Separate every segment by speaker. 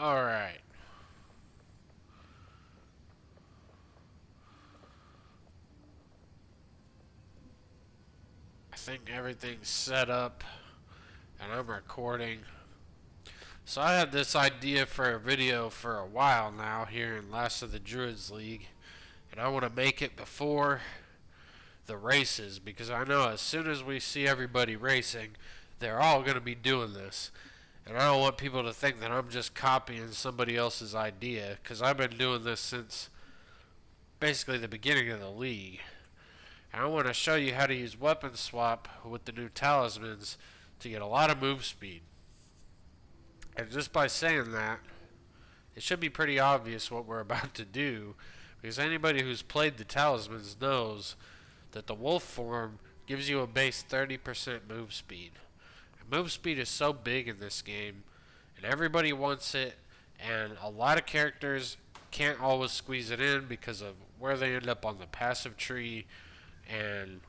Speaker 1: Alright. I think everything's set up and I'm recording. So I had this idea for a video for a while now here in Last of the Druids League. And I want to make it before the races because I know as soon as we see everybody racing, they're all going to be doing this. And I don't want people to think that I'm just copying somebody else's idea because I've been doing this since basically the beginning of the league. And I want to show you how to use weapon swap with the new talismans to get a lot of move speed. And just by saying that, it should be pretty obvious what we're about to do, because anybody who's played the talismans knows that the wolf form gives you a base 30% move speed. And move speed is so big in this game, and everybody wants it, and a lot of characters can't always squeeze it in because of where they end up on the passive tree and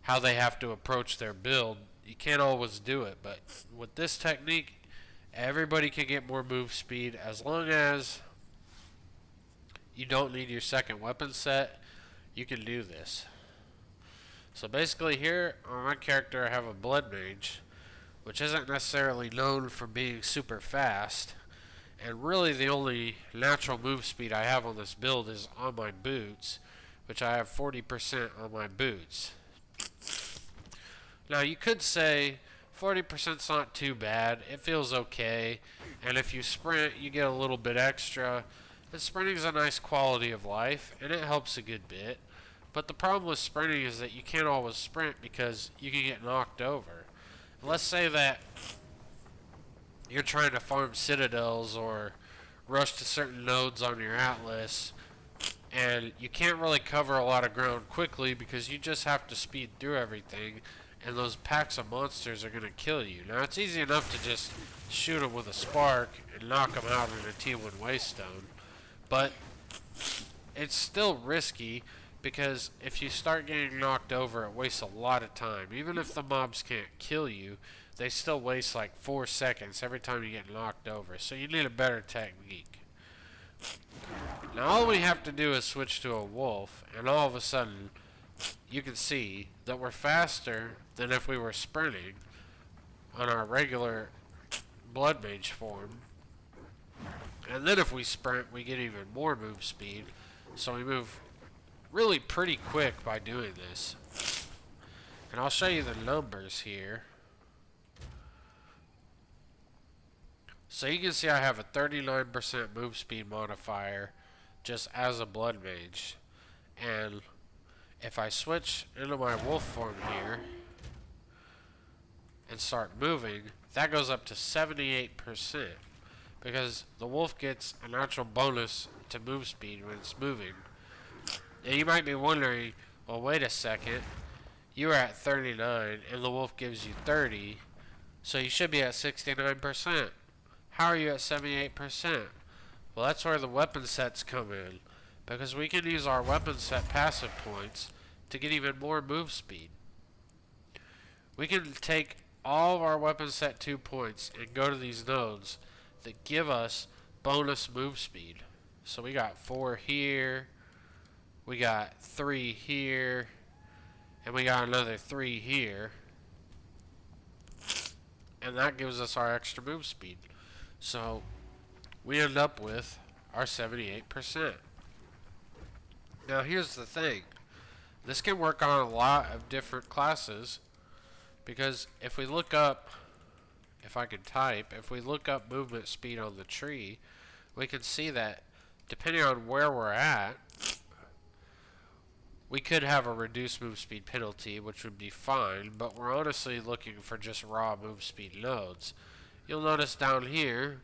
Speaker 1: how they have to approach their build. You can't always do it, but with this technique, everybody can get more move speed as long as you don't need your second weapon set. You can do this. So basically here on my character I have a blood mage, which isn't necessarily known for being super fast, and really the only natural move speed I have on this build is on my boots, which I have 40% on my boots. Now you could say 40% is not too bad, it feels okay, and if you sprint you get a little bit extra, and sprinting is a nice quality of life, and it helps a good bit. But the problem with sprinting is that you can't always sprint because you can get knocked over. Let's say that you're trying to farm citadels or rush to certain nodes on your atlas, and you can't really cover a lot of ground quickly because you just have to speed through everything, and those packs of monsters are going to kill you. Now it's easy enough to just shoot them with a spark and knock them out in a T1 Waystone, but it's still risky because if you start getting knocked over, it wastes a lot of time. Even if the mobs can't kill you, they still waste like 4 seconds every time you get knocked over. So you need a better technique. Now all we have to do is switch to a wolf, and all of a sudden you can see that we're faster than if we were sprinting on our regular blood mage form. And then if we sprint, we get even more move speed. So we move really pretty quick by doing this. And I'll show you the numbers here. So you can see I have a 39% move speed modifier just as a blood mage. And if I switch into my wolf form here and start moving, that goes up to 78%. Because the wolf gets a natural bonus to move speed when it's moving. And you might be wondering, well wait a second, you are at 39 and the wolf gives you 30, so you should be at 69%. How are you at 78%? Well, that's where the weapon sets come in, because we can use our weapon set passive points to get even more move speed. We can take all of our weapon set 2 points and go to these nodes that give us bonus move speed. So we got 4 here, we got 3 here, and we got another 3 here, and that gives us our extra move speed. So we end up with our 78%. Now here's the thing, this can work on a lot of different classes, because if we look up, if I can type, if we look up movement speed on the tree, we can see that depending on where we're at, we could have a reduced move speed penalty, which would be fine, but we're honestly looking for just raw move speed nodes. You'll notice down here,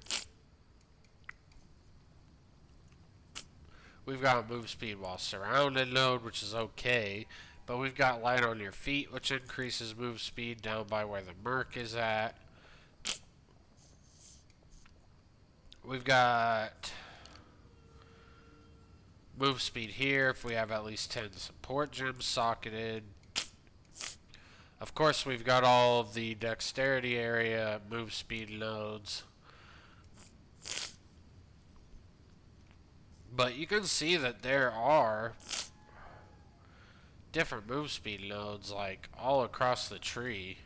Speaker 1: we've got move speed while surrounded node, which is okay, but we've got light on your feet, which increases move speed down by where the merc is at. We've got move speed here if we have at least 10 support gems socketed. Of course, we've got all of the dexterity area move speed nodes. But you can see that there are different move speed nodes like all across the tree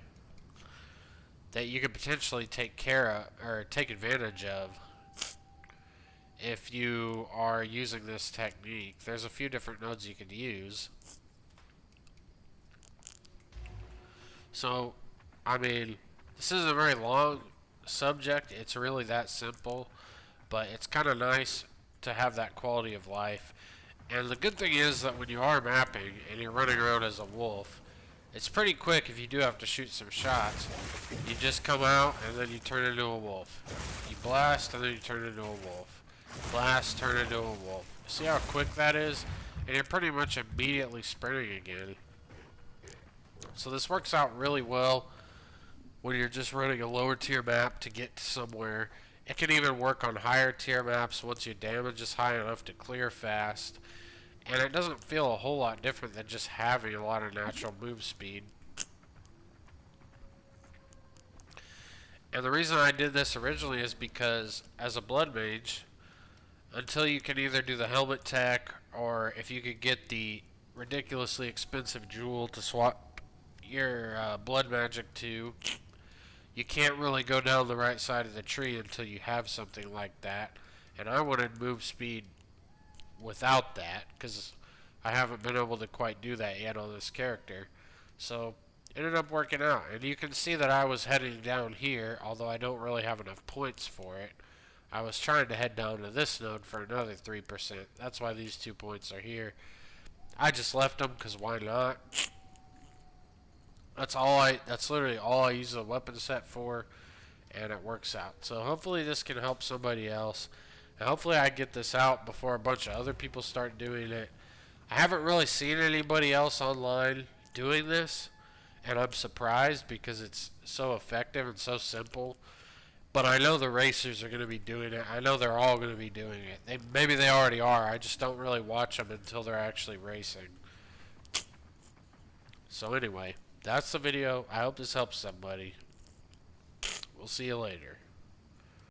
Speaker 1: that you could potentially take care of or take advantage of if you are using this technique. There's a few different nodes you could use. So, I mean, this isn't a very long subject. It's really that simple, but it's kind of nice to have that quality of life. And the good thing is that when you are mapping and you're running around as a wolf, it's pretty quick if you do have to shoot some shots. You just come out and then you turn into a wolf. You blast and then you turn into a wolf. Blast, turn into a wolf. See how quick that is? And you're pretty much immediately sprinting again. So this works out really well when you're just running a lower tier map to get somewhere. It can even work on higher tier maps once your damage is high enough to clear fast. And it doesn't feel a whole lot different than just having a lot of natural move speed. And the reason I did this originally is because as a blood mage, until you can either do the helmet tech or if you could get the ridiculously expensive jewel to swap your blood magic to, you can't really go down the right side of the tree until you have something like that. And I wanted move speed without that because I haven't been able to quite do that yet on this character. So it ended up working out. And you can see that I was heading down here, although I don't really have enough points for it. I was trying to head down to this node for another 3%. That's why these 2 points are here. I just left them because why not? That's literally all I use the weapon set for, and it works out. So hopefully this can help somebody else. And hopefully I get this out before a bunch of other people start doing it. I haven't really seen anybody else online doing this, and I'm surprised because it's so effective and so simple. But I know the racers are going to be doing it. I know they're all going to be doing it. Maybe they already are. I just don't really watch them until they're actually racing. So anyway, that's the video. I hope this helps somebody. We'll see you later.